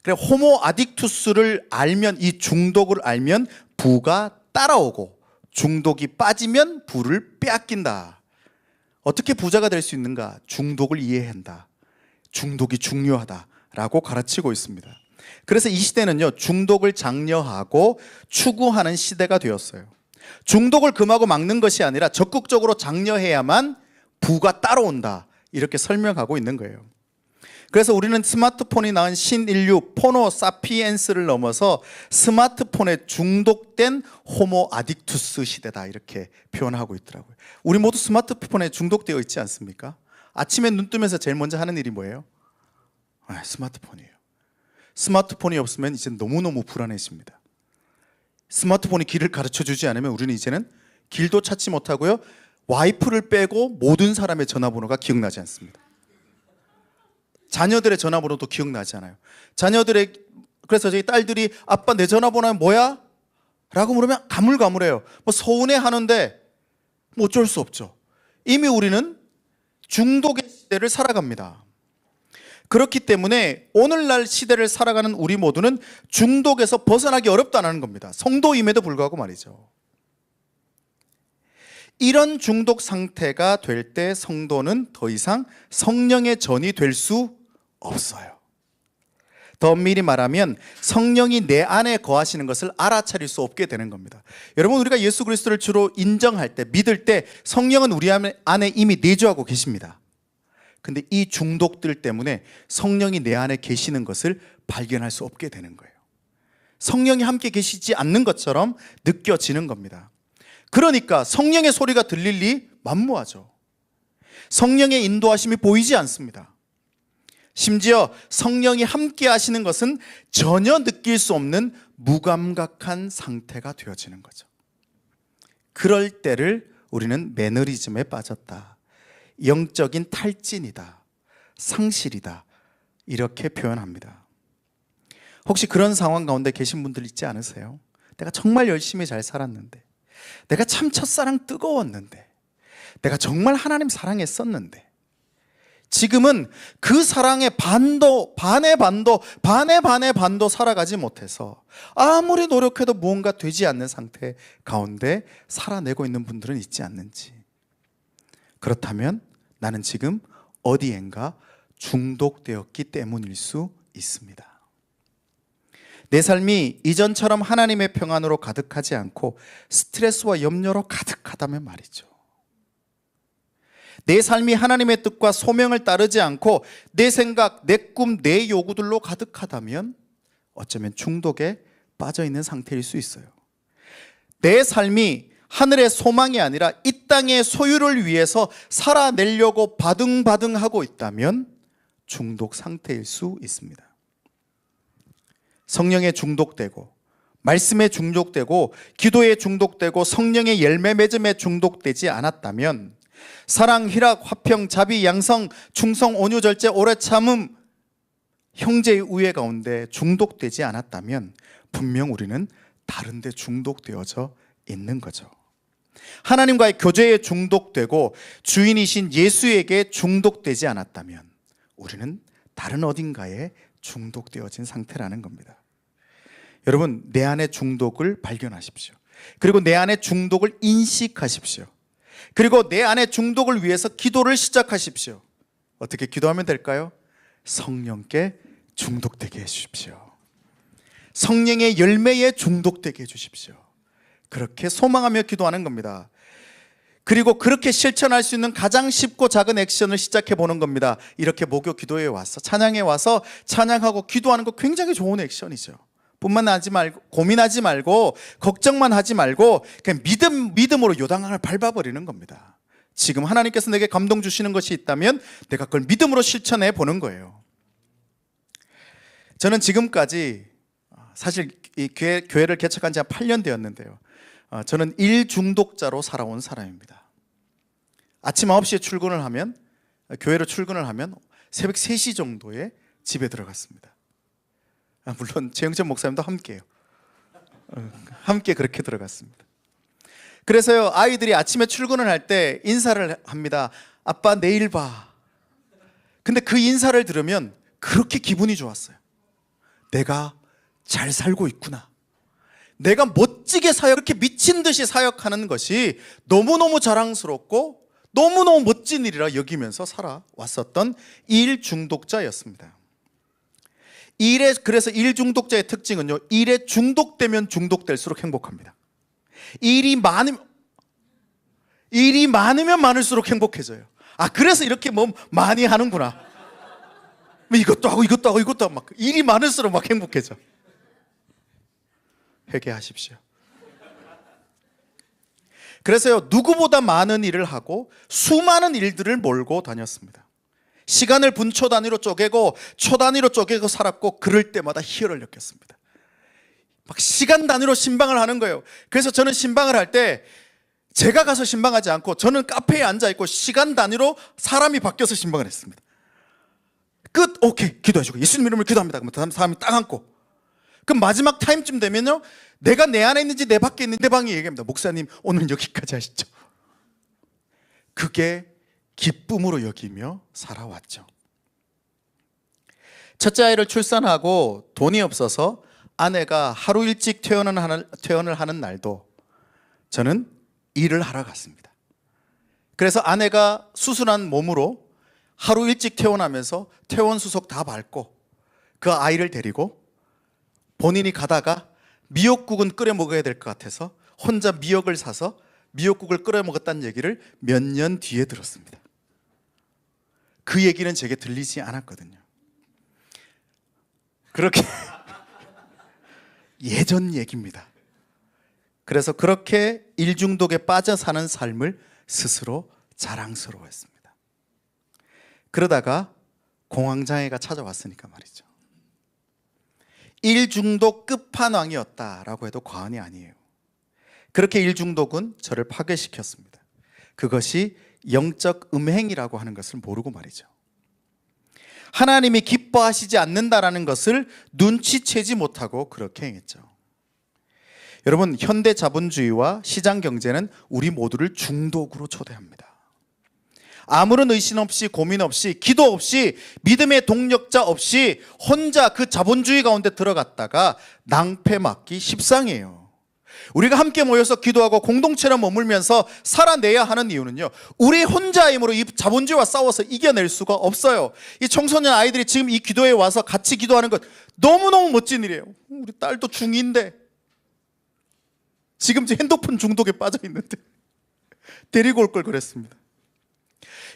그래, 호모 아딕투스를 알면, 이 중독을 알면 부가 따라오고, 중독이 빠지면 부를 빼앗긴다. 어떻게 부자가 될 수 있는가? 중독을 이해한다. 중독이 중요하다라고 가르치고 있습니다. 그래서 이 시대는요, 중독을 장려하고 추구하는 시대가 되었어요. 중독을 금하고 막는 것이 아니라 적극적으로 장려해야만 부가 따라온다, 이렇게 설명하고 있는 거예요. 그래서 우리는 스마트폰이 낳은 신인류 포노 사피엔스를 넘어서 스마트폰에 중독된 호모 아딕투스 시대다, 이렇게 표현하고 있더라고요. 우리 모두 스마트폰에 중독되어 있지 않습니까? 아침에 눈 뜨면서 제일 먼저 하는 일이 뭐예요? 스마트폰이에요. 스마트폰이 없으면 이제 너무너무 불안해집니다. 스마트폰이 길을 가르쳐 주지 않으면 우리는 이제는 길도 찾지 못하고요, 와이프를 빼고 모든 사람의 전화번호가 기억나지 않습니다. 자녀들의 전화번호도 기억나지 않아요. 그래서 저희 딸들이 아빠 내 전화번호는 뭐야? 라고 물으면 가물가물해요. 서운해 하는데 어쩔 수 없죠. 이미 우리는 중독의 시대를 살아갑니다. 그렇기 때문에 오늘날 시대를 살아가는 우리 모두는 중독에서 벗어나기 어렵다는 겁니다. 성도임에도 불구하고 말이죠. 이런 중독 상태가 될 때 성도는 더 이상 성령의 전이 될 수 없어요. 더 엄밀히 말하면 성령이 내 안에 거하시는 것을 알아차릴 수 없게 되는 겁니다. 여러분, 우리가 예수 그리스도를 주로 인정할 때, 믿을 때 성령은 우리 안에 이미 내주하고 계십니다. 근데 이 중독들 때문에 성령이 내 안에 계시는 것을 발견할 수 없게 되는 거예요. 성령이 함께 계시지 않는 것처럼 느껴지는 겁니다. 그러니까 성령의 소리가 들릴 리 만무하죠. 성령의 인도하심이 보이지 않습니다. 심지어 성령이 함께 하시는 것은 전혀 느낄 수 없는 무감각한 상태가 되어지는 거죠. 그럴 때를 우리는 매너리즘에 빠졌다, 영적인 탈진이다, 상실이다, 이렇게 표현합니다. 혹시 그런 상황 가운데 계신 분들 있지 않으세요? 내가 정말 열심히 잘 살았는데, 내가 참 첫사랑 뜨거웠는데, 내가 정말 하나님 사랑했었는데, 지금은 그 사랑의 반도, 반의 반도 살아가지 못해서 아무리 노력해도 무언가 되지 않는 상태 가운데 살아내고 있는 분들은 있지 않는지. 그렇다면 나는 지금 어디엔가 중독되었기 때문일 수 있습니다. 내 삶이 이전처럼 하나님의 평안으로 가득하지 않고 스트레스와 염려로 가득하다면 말이죠. 내 삶이 하나님의 뜻과 소명을 따르지 않고 내 생각, 내 꿈, 내 요구들로 가득하다면 어쩌면 중독에 빠져 있는 상태일 수 있어요. 내 삶이 하늘의 소망이 아니라 이 땅의 소유를 위해서 살아내려고 바등바등하고 있다면 중독 상태일 수 있습니다. 성령에 중독되고, 말씀에 중독되고, 기도에 중독되고, 성령의 열매 맺음에 중독되지 않았다면 사랑, 희락, 화평, 자비, 양성, 충성, 온유, 절제, 오래 참음, 형제의 우애 가운데 중독되지 않았다면 분명 우리는 다른 데 중독되어져 있는 거죠. 하나님과의 교제에 중독되고 주인이신 예수에게 중독되지 않았다면 우리는 다른 어딘가에 중독되어진 상태라는 겁니다. 여러분, 내 안에 중독을 발견하십시오. 그리고 내 안에 중독을 인식하십시오. 그리고 내 안에 중독을 위해서 기도를 시작하십시오. 어떻게 기도하면 될까요? 성령께 중독되게 해주십시오. 성령의 열매에 중독되게 해주십시오. 그렇게 소망하며 기도하는 겁니다. 그리고 그렇게 실천할 수 있는 가장 쉽고 작은 액션을 시작해 보는 겁니다. 이렇게 목요 기도에 와서, 찬양에 와서 찬양하고 기도하는 거 굉장히 좋은 액션이죠. 뿐만 하지 말고, 고민하지 말고, 걱정만 하지 말고 그냥 믿음으로 요단강을 밟아버리는 겁니다. 지금 하나님께서 내게 감동 주시는 것이 있다면 내가 그걸 믿음으로 실천해 보는 거예요. 저는 지금까지 사실 이 교회를 개척한 지 한 8년 되었는데요, 저는 일 중독자로 살아온 사람입니다. 아침 9시에 출근을 하면, 교회로 출근을 하면 새벽 3시 정도에 집에 들어갔습니다. 물론 최영천 목사님도 함께요. 함께 그렇게 들어갔습니다. 그래서요, 아이들이 아침에 출근을 할 때 인사를 합니다. 아빠 내일 봐. 근데 그 인사를 들으면 그렇게 기분이 좋았어요. 내가 잘 살고 있구나. 내가 멋지게 그렇게 미친 듯이 사역하는 것이 너무너무 자랑스럽고 너무너무 멋진 일이라 여기면서 살아왔었던 일 중독자였습니다. 그래서 일 중독자의 특징은요, 일에 중독되면 중독될수록 행복합니다. 일이 많으면 많을수록 행복해져요. 그래서 이렇게 뭐 많이 하는구나. 이것도 하고 막 일이 많을수록 막 행복해져. 회개하십시오. 그래서요, 누구보다 많은 일을 하고 수많은 일들을 몰고 다녔습니다. 시간을 분초 단위로 쪼개고 초 단위로 쪼개고 살았고, 그럴 때마다 희열을 느꼈습니다. 막 시간 단위로 신방을 하는 거예요. 그래서 저는 신방을 할 때 제가 가서 신방하지 않고 저는 카페에 앉아있고 시간 단위로 사람이 바뀌어서 신방을 했습니다. 끝! 오케이, 기도해주고 예수님 이름으로 기도합니다. 그러면 다음 사람이 딱 앉고, 그럼 마지막 타임쯤 되면요, 내가 내 안에 있는지 내 밖에 있는지 내 방에 얘기합니다. 목사님 오늘 여기까지 하시죠. 그게 기쁨으로 여기며 살아왔죠. 첫째 아이를 출산하고 돈이 없어서 아내가 하루 일찍 퇴원을 하는 날도 저는 일을 하러 갔습니다. 그래서 아내가 수술한 몸으로 하루 일찍 퇴원하면서 퇴원 수속 다 밟고 그 아이를 데리고 본인이 가다가 미역국은 끓여 먹어야 될 것 같아서 혼자 미역을 사서 미역국을 끓여 먹었다는 얘기를 몇 년 뒤에 들었습니다. 그 얘기는 제게 들리지 않았거든요. 그렇게 예전 얘기입니다. 그래서 그렇게 일 중독에 빠져 사는 삶을 스스로 자랑스러워했습니다. 그러다가 공황장애가 찾아왔으니까 말이죠. 일 중독 끝판왕이었다라고 해도 과언이 아니에요. 그렇게 일 중독은 저를 파괴시켰습니다. 그것이 영적 음행이라고 하는 것을 모르고 말이죠. 하나님이 기뻐하시지 않는다라는 것을 눈치채지 못하고 그렇게 행했죠. 여러분, 현대 자본주의와 시장 경제는 우리 모두를 중독으로 초대합니다. 아무런 의심 없이, 고민 없이, 기도 없이, 믿음의 동력자 없이 혼자 그 자본주의 가운데 들어갔다가 낭패 맞기 십상이에요. 우리가 함께 모여서 기도하고 공동체로 머물면서 살아내야 하는 이유는요, 우리 혼자의 힘으로 이 자본주의와 싸워서 이겨낼 수가 없어요. 이 청소년 아이들이 지금 이 기도에 와서 같이 기도하는 것 너무너무 멋진 일이에요. 우리 딸도 중2인데 지금 핸드폰 중독에 빠져 있는데 데리고 올 걸 그랬습니다.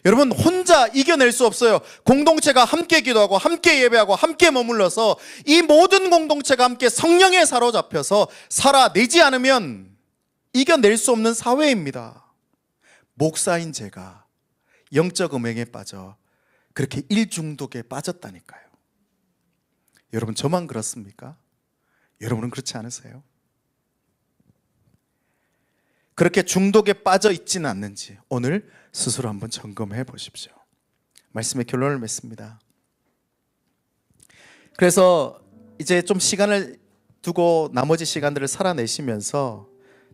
여러분, 혼자 이겨낼 수 없어요. 공동체가 함께 기도하고 함께 예배하고 함께 머물러서 이 모든 공동체가 함께 성령에 사로잡혀서 살아내지 않으면 이겨낼 수 없는 사회입니다. 목사인 제가 영적 음행에 빠져 그렇게 일 중독에 빠졌다니까요. 여러분, 저만 그렇습니까? 여러분은 그렇지 않으세요? 그렇게 중독에 빠져 있지는 않는지 오늘 스스로 한번 점검해 보십시오. 말씀의 결론을 맺습니다. 그래서 이제 좀 시간을 두고 나머지 시간들을 살아내시면서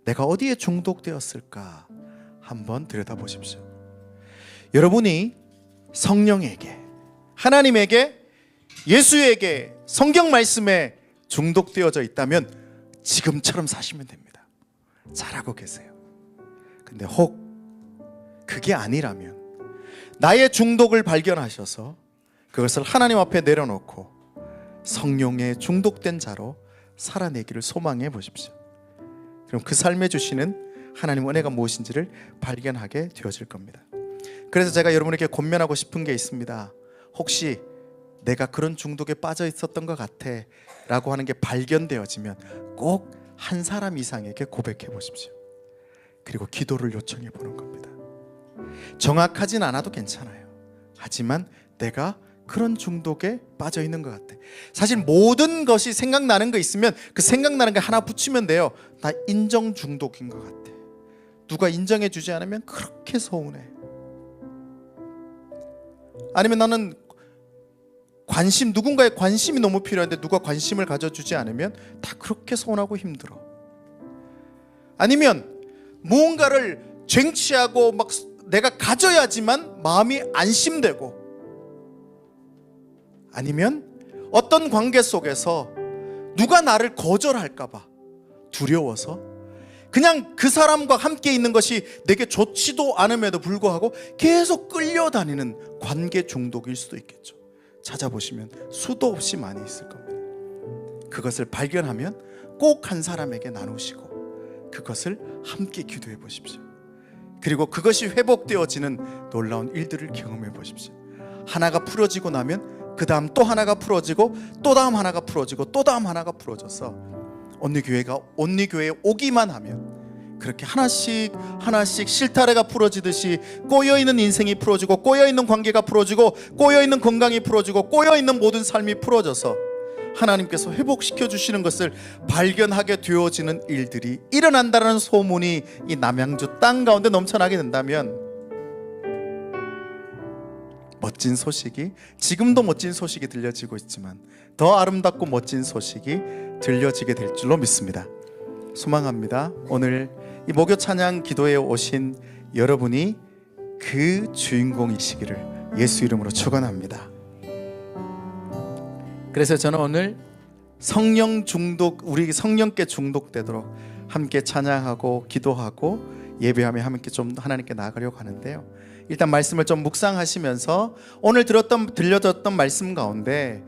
내가 어디에 중독되었을까 한번 들여다보십시오. 여러분이 성령에게, 하나님에게, 예수에게, 성경 말씀에 중독되어져 있다면 지금처럼 사시면 됩니다. 잘하고 계세요. 근데 혹 그게 아니라면 나의 중독을 발견하셔서 그것을 하나님 앞에 내려놓고 성령에 중독된 자로 살아내기를 소망해 보십시오. 그럼 그 삶에 주시는 하나님 은혜가 무엇인지를 발견하게 되어질 겁니다. 그래서 제가 여러분에게 권면하고 싶은 게 있습니다. 혹시 내가 그런 중독에 빠져 있었던 것 같아 라고 하는 게 발견되어지면 꼭 한 사람 이상에게 고백해 보십시오. 그리고 기도를 요청해 보는 겁니다. 정확하진 않아도 괜찮아요. 하지만 내가 그런 중독에 빠져 있는 것 같아. 사실 모든 것이 생각나는 거 있으면 그 생각나는 게 하나 붙이면 돼요. 나 인정 중독인 것 같아. 누가 인정해 주지 않으면 그렇게 서운해. 아니면 나는 누군가의 관심이 너무 필요한데 누가 관심을 가져주지 않으면 다 그렇게 서운하고 힘들어. 아니면 무언가를 쟁취하고 막 내가 가져야지만 마음이 안심되고, 아니면 어떤 관계 속에서 누가 나를 거절할까 봐 두려워서 그냥 그 사람과 함께 있는 것이 내게 좋지도 않음에도 불구하고 계속 끌려다니는 관계 중독일 수도 있겠죠. 찾아보시면 수도 없이 많이 있을 겁니다. 그것을 발견하면 꼭 한 사람에게 나누시고 그것을 함께 기도해 보십시오. 그리고 그것이 회복되어지는 놀라운 일들을 경험해 보십시오. 하나가 풀어지고 나면 그 다음 또 하나가 풀어지고 또 다음 하나가 풀어지고 또 다음 하나가 풀어져서 온리교회에 오기만 하면 그렇게 하나씩 실타래가 풀어지듯이 꼬여있는 인생이 풀어지고 꼬여있는 관계가 풀어지고 꼬여있는 건강이 풀어지고 꼬여있는 모든 삶이 풀어져서 하나님께서 회복시켜 주시는 것을 발견하게 되어지는 일들이 일어난다는 소문이 이 남양주 땅 가운데 넘쳐나게 된다면 멋진 소식이, 지금도 멋진 소식이 들려지고 있지만 더 아름답고 멋진 소식이 들려지게 될 줄로 믿습니다. 소망합니다. 오늘 이 목요 찬양 기도에 오신 여러분이 그 주인공이시기를 예수 이름으로 축원합니다. 그래서 저는 오늘 성령 중독, 우리 성령께 중독되도록 함께 찬양하고 기도하고 예배하며 함께 좀 하나님께 나아가려고 하는데요. 일단 말씀을 좀 묵상하시면서 오늘 들려졌던 말씀 가운데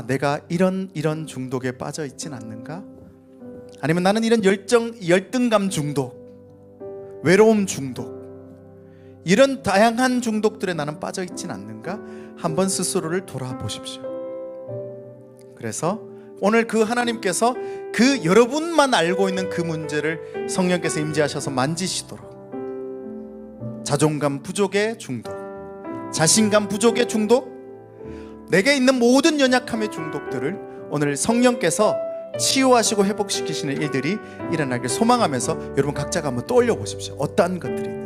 내가 이런 중독에 빠져 있진 않는가? 아니면 나는 이런 열등감 중독, 외로움 중독, 이런 다양한 중독들에 나는 빠져 있진 않는가? 한번 스스로를 돌아보십시오. 그래서 오늘 그 하나님께서 그 여러분만 알고 있는 그 문제를 성령께서 임재하셔서 만지시도록, 자존감 부족의 중독, 자신감 부족의 중독, 내게 있는 모든 연약함의 중독들을 오늘 성령께서 치유하시고 회복시키시는 일들이 일어나길 소망하면서 여러분 각자가 한번 떠올려 보십시오. 어떠한 것들이 있는지.